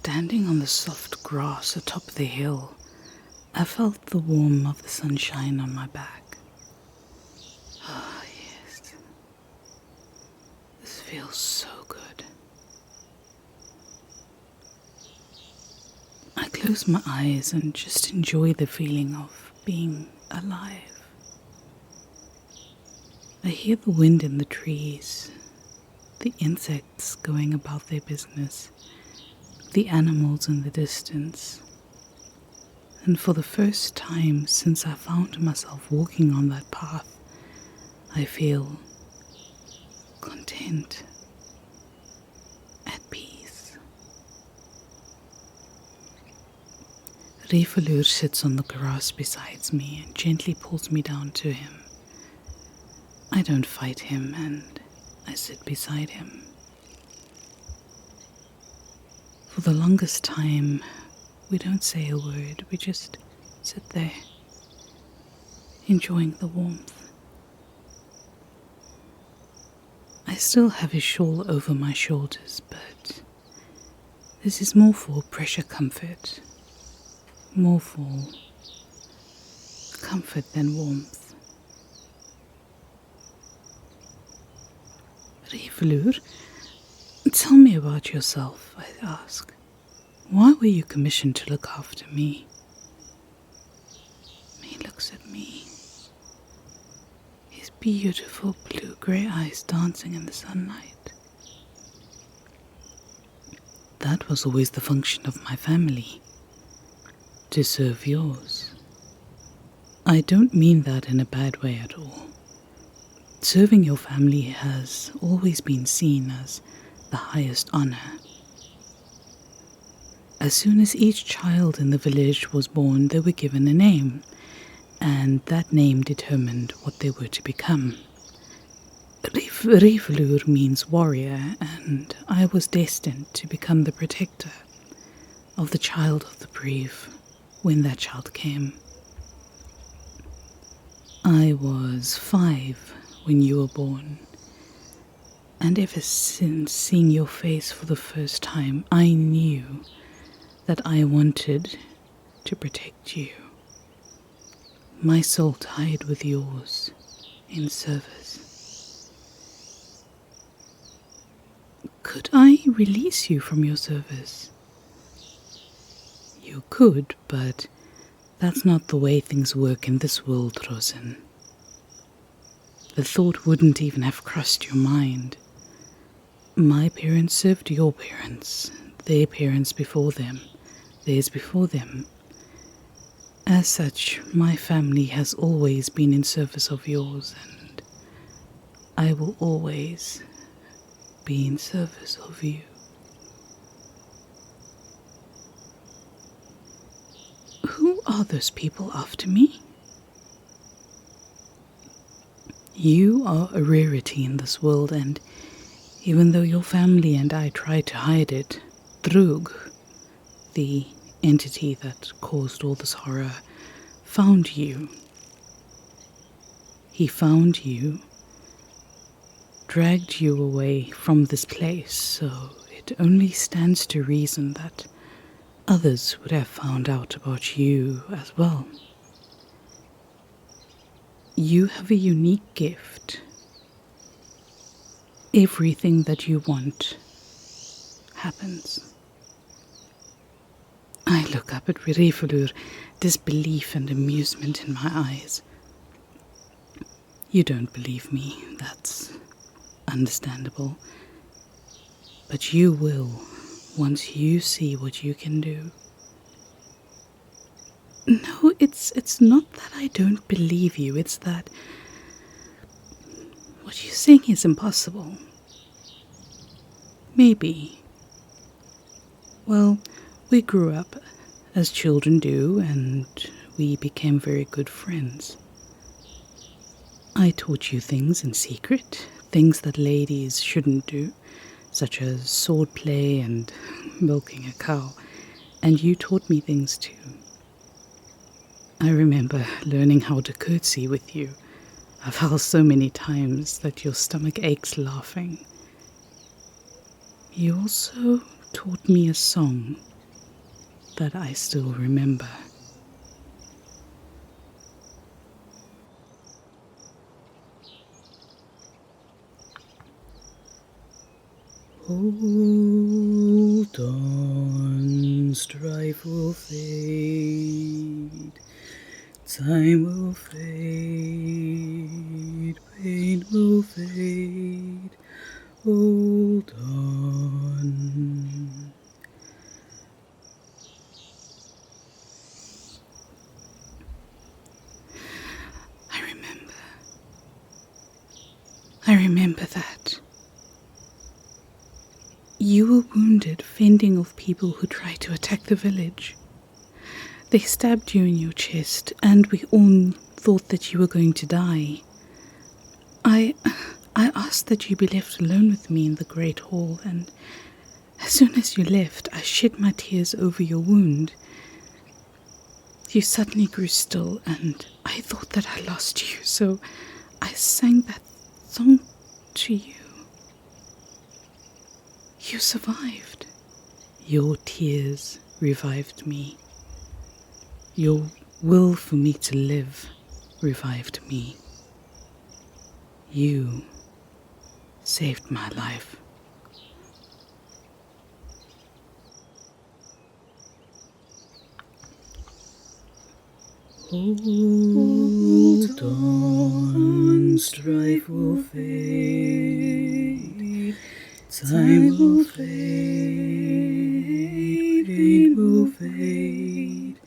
Standing on the soft grass atop the hill, I felt the warmth of the sunshine on my back. Ah, yes. This feels so good. I close my eyes and just enjoy the feeling of being alive. I hear the wind in the trees, the insects going about their business, the animals in the distance. And for the first time since I found myself walking on that path, I feel content, at peace. Rhyfelwr sits on the grass beside me and gently pulls me down to him. I don't fight him and I sit beside him. For the longest time, we don't say a word, we just sit there, enjoying the warmth. I still have his shawl over my shoulders, but this is more for pressure comfort, more for comfort than warmth. Rhyfelwr, tell me about yourself, I ask. Why were you commissioned to look after me? He looks at me, his beautiful blue-grey eyes dancing in the sunlight. That was always the function of my family, to serve yours. I don't mean that in a bad way at all. Serving your family has always been seen as the highest honor. As soon as each child in the village was born, they were given a name, and that name determined what they were to become. Rhyfelwr means warrior, and I was destined to become the protector of the child of the brave when that child came. I was 5 when you were born, and ever since seeing your face for the first time, I knew that I wanted to protect you. My soul tied with yours in service. Could I release you from your service? You could, but that's not the way things work in this world, Rhosyn. The thought wouldn't even have crossed your mind. My parents served your parents, their parents before them, theirs before them. As such, my family has always been in service of yours, and I will always be in service of you. Who are those people after me? You are a rarity in this world, and even though your family and I tried to hide it, Drug, the entity that caused all this horror, found you. He found you, dragged you away from this place, so it only stands to reason that others would have found out about you as well. You have a unique gift. Everything that you want happens. I look up at Rhyfelwr, disbelief and amusement in my eyes. You don't believe me, that's understandable. But you will, once you see what you can do. No, it's not that I don't believe you, it's that what you're saying is impossible. Maybe. Well, we grew up as children do, and we became very good friends. I taught you things in secret, things that ladies shouldn't do, such as swordplay and milking a cow, and you taught me things too. I remember learning how to curtsy with you. I fell so many times that your stomach aches laughing. You also taught me a song, that I still remember. Hold on, strife will fade, time will fade, pain will fade. Hold on. I remember that. You were wounded fending off people who tried to attack the village. They stabbed you in your chest, and we all thought that you were going to die. I asked that you be left alone with me in the great hall, and as soon as you left, I shed my tears over your wound. You suddenly grew still, and I thought that I lost you, so I sang that song to you. You survived. Your tears revived me. Your will for me to live revived me. You saved my life. Hold on, strife will fade, time will fade, pain will fade.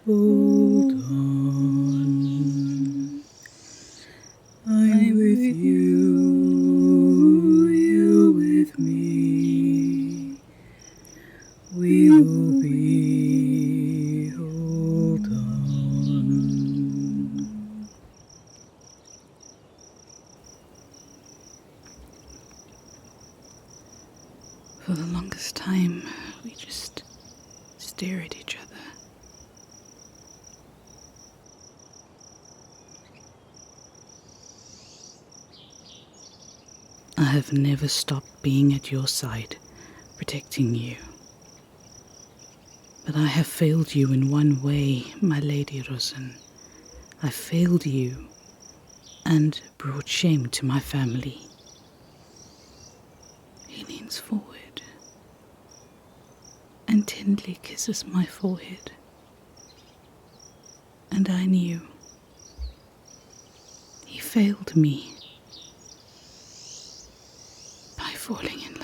Hold on, I'm with you, you with me. We will be. Hold on. For the longest time, we just stare at each other. I have never stopped being at your side, protecting you. But I have failed you in one way, my lady Rhosyn. I failed you and brought shame to my family. He leans forward and tenderly kisses my forehead. And I knew he failed me by falling in